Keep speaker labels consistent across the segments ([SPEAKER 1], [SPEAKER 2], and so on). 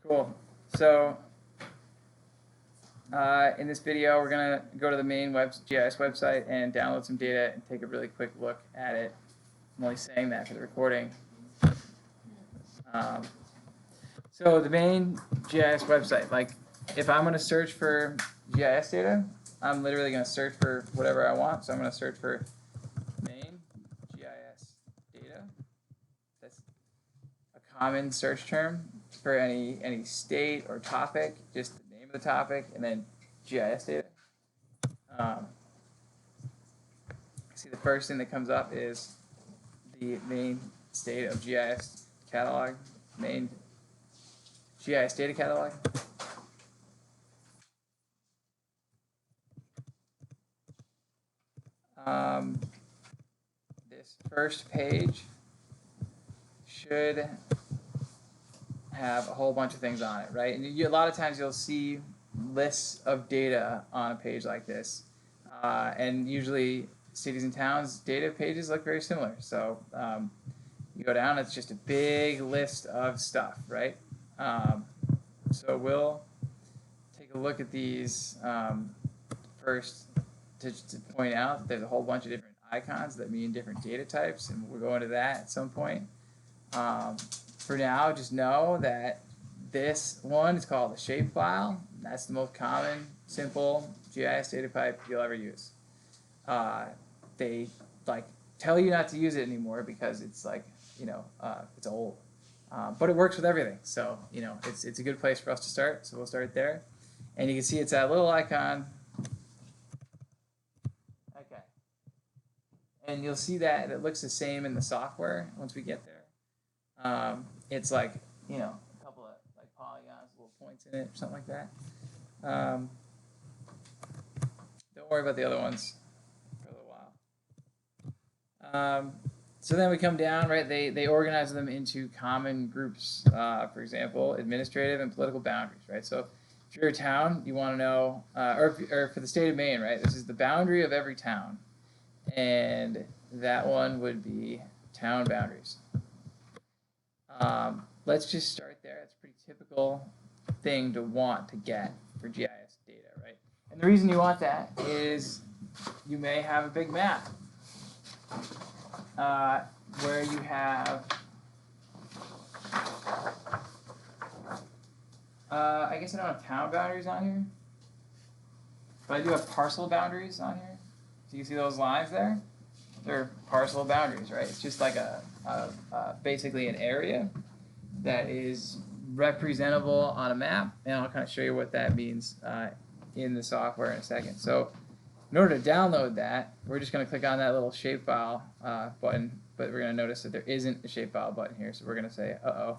[SPEAKER 1] Cool. So in this video, we're going to go to the Maine GIS website and download some data and take a really quick look at it. I'm only saying that for the recording. So the Maine GIS website, like if I'm going to search for GIS data, I'm literally going to search for whatever I want. So I'm going to search for Maine GIS data. That's a common search term for any state or topic, just the name of the topic, and then GIS data. See, the first thing that comes up is the Maine State of GIS catalog, Maine GIS data catalog. This first page should have a whole bunch of things on it, right? And a lot of times you'll see lists of data on a page like this, and usually cities and towns data pages look very similar. So you go down, it's just a big list of stuff, right? So we'll take a look at these first to point out that there's a whole bunch of different icons that mean different data types, and we'll go into that at some point. For now, just know that this one is called a shapefile. That's the most common, simple GIS data type you'll ever use. They tell you not to use it anymore because it's it's old, but it works with everything. So it's a good place for us to start. So we'll start there, and you can see it's that little icon. Okay, and you'll see that it looks the same in the software once we get there. It's a couple of polygons, little points in it, or something like that. Don't worry about the other ones for a little while. So then we come down, right? They organize them into common groups. For example, administrative and political boundaries, right? So if you're a town, you want to know, or for the state of Maine, right? This is the boundary of every town, and that one would be town boundaries. Let's just start there. It's a pretty typical thing to want to get for GIS data, right? And the reason you want that is you may have a big map where you have, I guess I don't have town boundaries on here, but I do have parcel boundaries on here. So you see those lines there? They're parcel boundaries, right? It's just like basically an area that is representable on a map, and I'll kind of show you what that means in the software in a second. So in order to download that, we're just going to click on that little shapefile button, but we're going to notice that there isn't a shapefile button here, so we're going to say, uh-oh,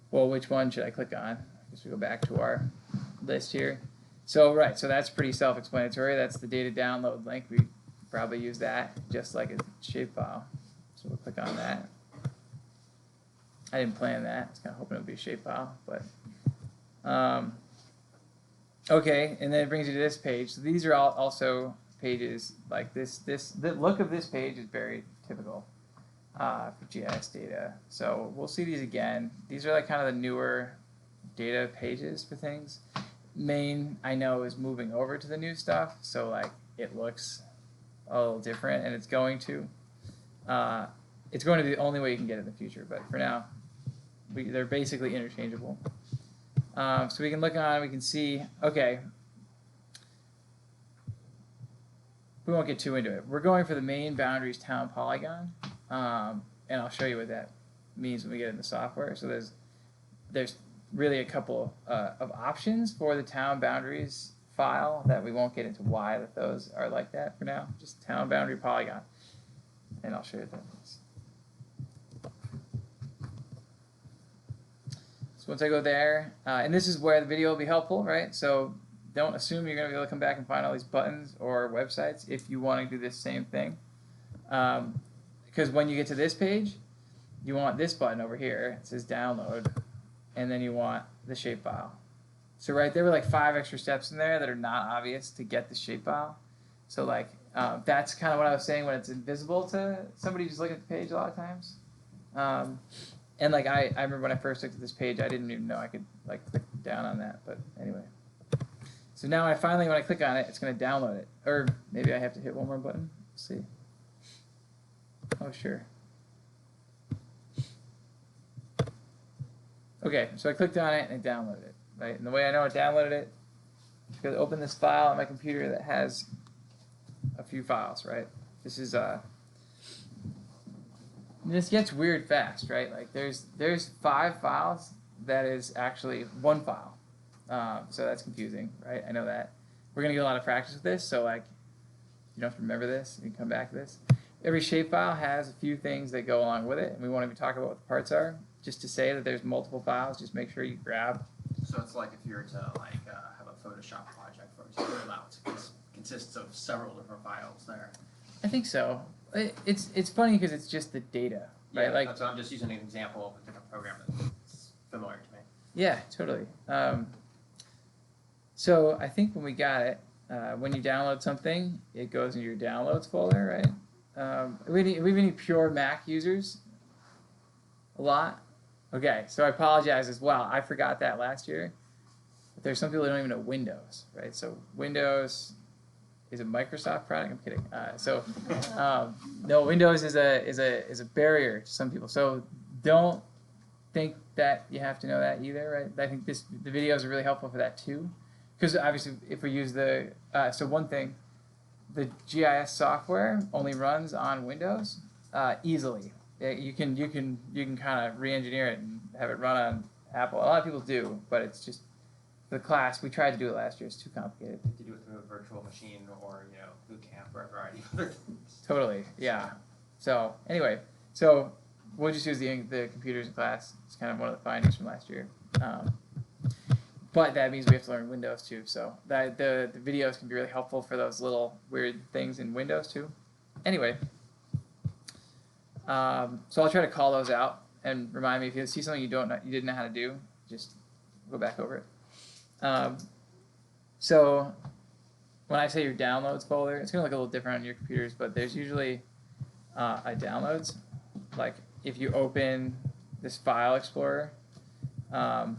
[SPEAKER 1] well, which one should I click on? I guess we go back to our list here. So, right, so that's pretty self-explanatory. That's the data download link. We probably use that just like a shapefile. So we'll click on that. I didn't plan that. I was kind of hoping it would be a shapefile, but okay. And then it brings you to this page. So these are also pages like this. The look of this page is very typical for GIS data. So we'll see these again. These are kind of the newer data pages for things. Maine, I know, is moving over to the new stuff, so it looks a little different, and it's going to be the only way you can get it in the future. But for now, they're basically interchangeable. So we can look on, we can see, okay, we won't get too into it. We're going for the Maine boundaries town polygon, and I'll show you what that means when we get in the software. So there's really a couple of options for the town boundaries file that we won't get into why those are like that for now. Just town boundary polygon, and I'll show you what that means. So once I go there, and this is where the video will be helpful, right? So don't assume you're going to be able to come back and find all these buttons or websites if you want to do this same thing. Because when you get to this page, you want this button over here. It says download, and then you want the shapefile. So right there were 5 extra steps in there that are not obvious to get the shapefile. So that's kind of what I was saying when it's invisible to somebody just looking at the page a lot of times. And like I remember when I first looked at this page, I didn't even know I could like click down on that. But anyway, so now when I click on it, it's going to download it. Or maybe I have to hit one more button. Let's see. Oh sure. Okay, so I clicked on it and it downloaded it. Right, and the way I know it downloaded it is because I open this file on my computer that has a few files. Right. This is This gets weird fast, right? Like there's 5 files that is actually one file, so that's confusing, right? I know that. We're gonna get a lot of practice with this, so like you don't have to remember this. You can come back to this. Every shapefile has a few things that go along with it, and we won't even talk about what the parts are. Just to say that there's multiple files, just make sure you grab.
[SPEAKER 2] So it's like if you were to like have a Photoshop project, for example, it consists of several different files there.
[SPEAKER 1] I think so. It's funny because it's just the data, right?
[SPEAKER 2] Yeah,
[SPEAKER 1] like
[SPEAKER 2] that's I'm just using an example of a different program that's familiar to me.
[SPEAKER 1] Yeah, totally. So I think when we got it, when you download something, it goes into your downloads folder, right? We have any pure Mac users? A lot? Okay, so I apologize as well. I forgot that last year. But there's some people that don't even know Windows, right? So Windows is a Microsoft product. I'm kidding. No, Windows is a barrier to some people. So don't think that you have to know that either, right? I think the videos are really helpful for that too, because obviously if we use the so one thing, the GIS software only runs on Windows easily. You can kind of re-engineer it and have it run on Apple. A lot of people do, but it's just the class. We tried to do it last year. It's too complicated.
[SPEAKER 2] To do it through a virtual machine or boot camp or a variety of other things.
[SPEAKER 1] Totally, yeah. So anyway, so we'll just use the computers in class. It's kind of one of the findings from last year. But that means we have to learn Windows too. So the videos can be really helpful for those little weird things in Windows too. Anyway, so I'll try to call those out and remind me if you see something you didn't know how to do, just go back over it. So when I say your downloads folder, it's going to look a little different on your computers, but there's usually a downloads. Like if you open this file explorer, and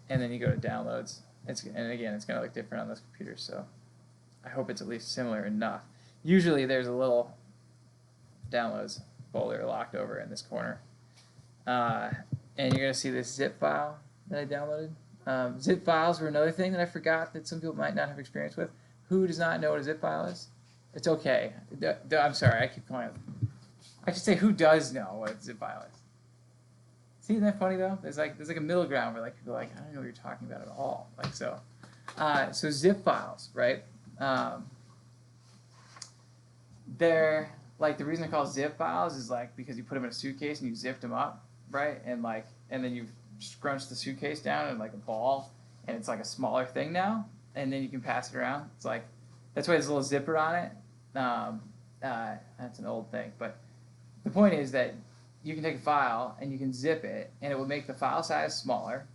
[SPEAKER 1] then you go to downloads, and again, it's going to look different on those computers, so I hope it's at least similar enough. Usually there's a little downloads folder locked over in this corner. And you're going to see this zip file that I downloaded. Zip files were another thing that I forgot that some people might not have experience with. Who does not know what a zip file is? It's okay. I'm sorry, I keep calling it. I should say who does know what a zip file is. See, isn't that funny though? There's like a middle ground where like people are like, I don't know what you're talking about at all. Like so. So zip files, right? They're like the reason they're called zip files is like because you put them in a suitcase and you zipped them up, right? And then you scrunch the suitcase down in like a ball, and it's like a smaller thing now, and then you can pass it around. It's like that's why there's a little zipper on it. That's an old thing, but the point is that you can take a file and you can zip it, and it will make the file size smaller,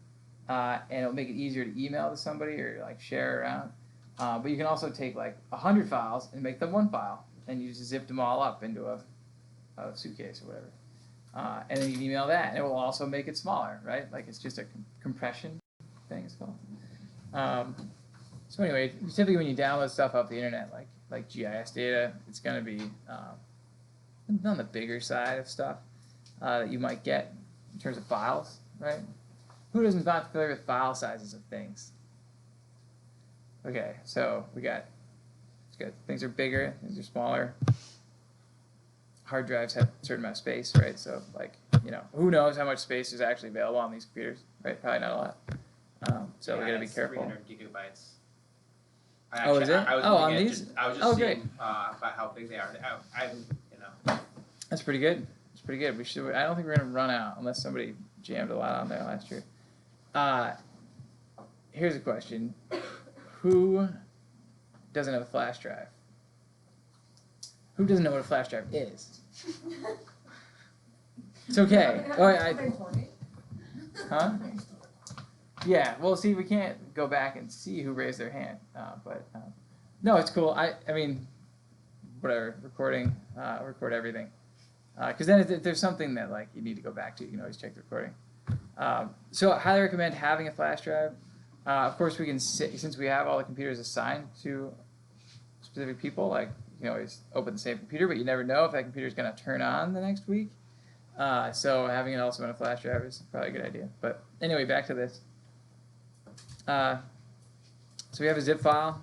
[SPEAKER 1] and it'll make it easier to email to somebody or like share around. But you can also take like 100 files and make them one file, and you just zip them all up into a suitcase or whatever. And then you can email that, and it will also make it smaller, right? Like it's just a compression thing, it's called. So anyway, typically when you download stuff off the internet, like GIS data, it's going to be on the bigger side of stuff that you might get in terms of files, right? Who doesn't not familiar with file sizes of things? Okay, so it's good. Things are bigger, things are smaller. Hard drives have a certain amount of space, right? So, who knows how much space is actually available on these computers, right? Probably not a lot. So we got to be careful.
[SPEAKER 2] 300 gigabytes.
[SPEAKER 1] Is it? On these?
[SPEAKER 2] I was just seeing about how big they are.
[SPEAKER 1] That's pretty good. It's pretty good. I don't think we're going to run out unless somebody jammed a lot on there last year. Here's a question. Who doesn't have a flash drive? Who doesn't know what a flash drive is? It's okay. Huh? Yeah. Well, see, we can't go back and see who raised their hand, but no, it's cool. I mean, whatever. Record everything. Because then if there's something that like you need to go back to, you can always check the recording. So I highly recommend having a flash drive. Of course, we can since we have all the computers assigned to specific people, like you can always open the same computer, but you never know if that computer is going to turn on the next week. So having it also in a flash drive is probably a good idea. But anyway, back to this. So we have a zip file,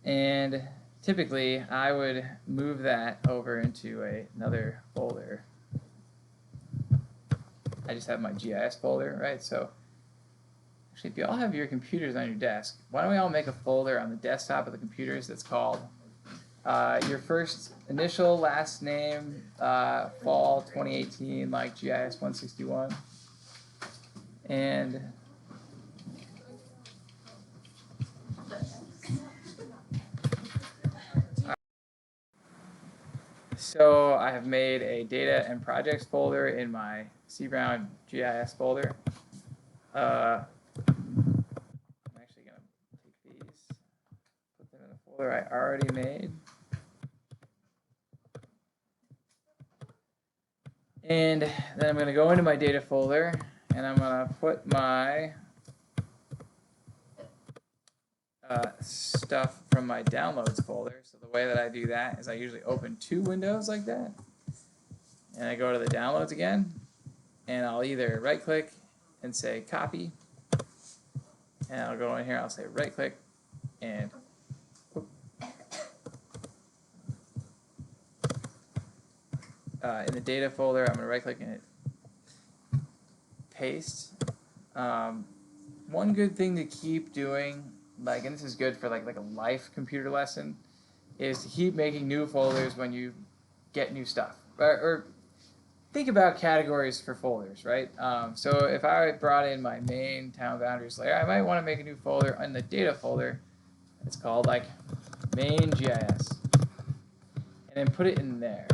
[SPEAKER 1] and typically I would move that over into another folder. I just have my GIS folder, right? So actually, if you all have your computers on your desk, why don't we all make a folder on the desktop of the computers that's called your first initial last name, fall 2018, like GIS 161. And so I have made a data and projects folder in my C Brown GIS folder. I'm actually going to take these, put them in the folder I already made. And then I'm going to go into my data folder, and I'm going to put my stuff from my downloads folder. So the way that I do that is I usually open two windows like that, and I go to the downloads again, and I'll either right click and say copy, and I'll go in here, I'll say right click and in the data folder I'm going to right click and hit paste. One good thing to keep doing, like, and this is good for like a life computer lesson, is to keep making new folders when you get new stuff, or think about categories for folders, right? So if I brought in my main town boundaries layer, I might want to make a new folder in the data folder. It's called like Maine GIS, and then put it in there.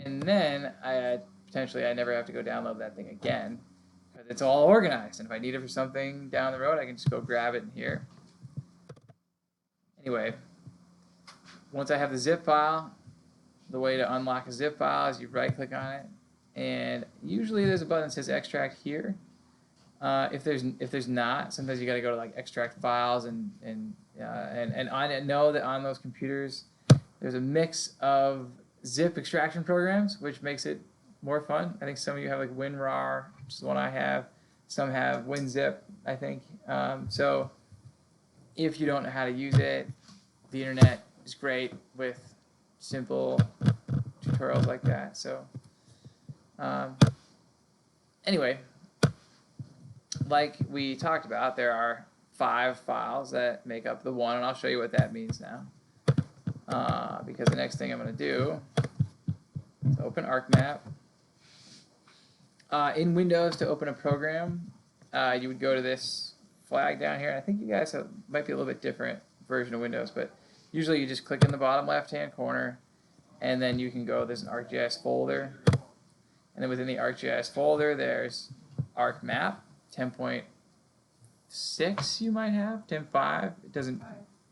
[SPEAKER 1] And then potentially I never have to go download that thing again because it's all organized. And if I need it for something down the road, I can just go grab it in here. Anyway, once I have the zip file, the way to unlock a zip file is you right click on it, and usually there's a button that says extract here. If there's not, sometimes you got to go to like extract files, and I know that on those computers there's a mix of zip extraction programs, which makes it more fun. I think some of you have like WinRAR, which is the one I have. Some have WinZip, I think. So if you don't know how to use it, the internet is great with simple tutorials like that. So anyway, like we talked about, there are 5 files that make up the one, and I'll show you what that means now. Because the next thing I'm going to do is open ArcMap. In Windows, to open a program, you would go to this flag down here. I think you guys might be a little bit different version of Windows, but usually you just click in the bottom left-hand corner, and then you can go, there's an ArcGIS folder, and then within the ArcGIS folder, there's ArcMap 10.6 you might have, 10.5, it doesn't,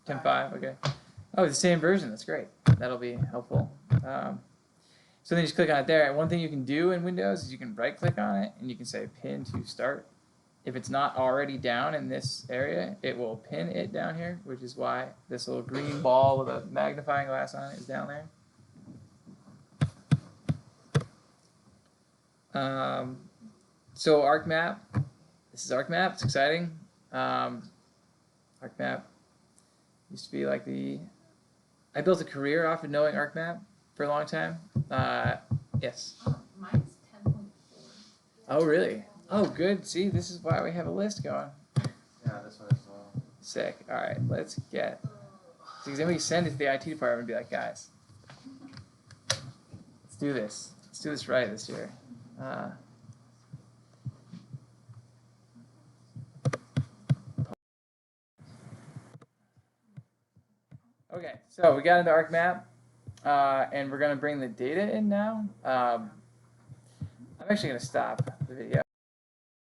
[SPEAKER 1] 10.5, okay. Oh, the same version, that's great. That'll be helpful. So then you just click on it there. And one thing you can do in Windows is you can right click on it and you can say pin to start. If it's not already down in this area, it will pin it down here, which is why this little green ball with a magnifying glass on it is down there. So ArcMap, this is ArcMap, it's exciting. ArcMap used to be like I built a career off of knowing ArcMap for a long time. Yes?
[SPEAKER 3] Mine's 10.4.
[SPEAKER 1] Oh, really? Oh, good. See, this is why we have a list going.
[SPEAKER 2] Yeah, this one as well.
[SPEAKER 1] Sick. All right, let's get. Because then we send it to the IT department and be like, guys, let's do this. Let's do this right this year. Okay, so we got into ArcMap, and we're going to bring the data in now. I'm actually going to stop the video.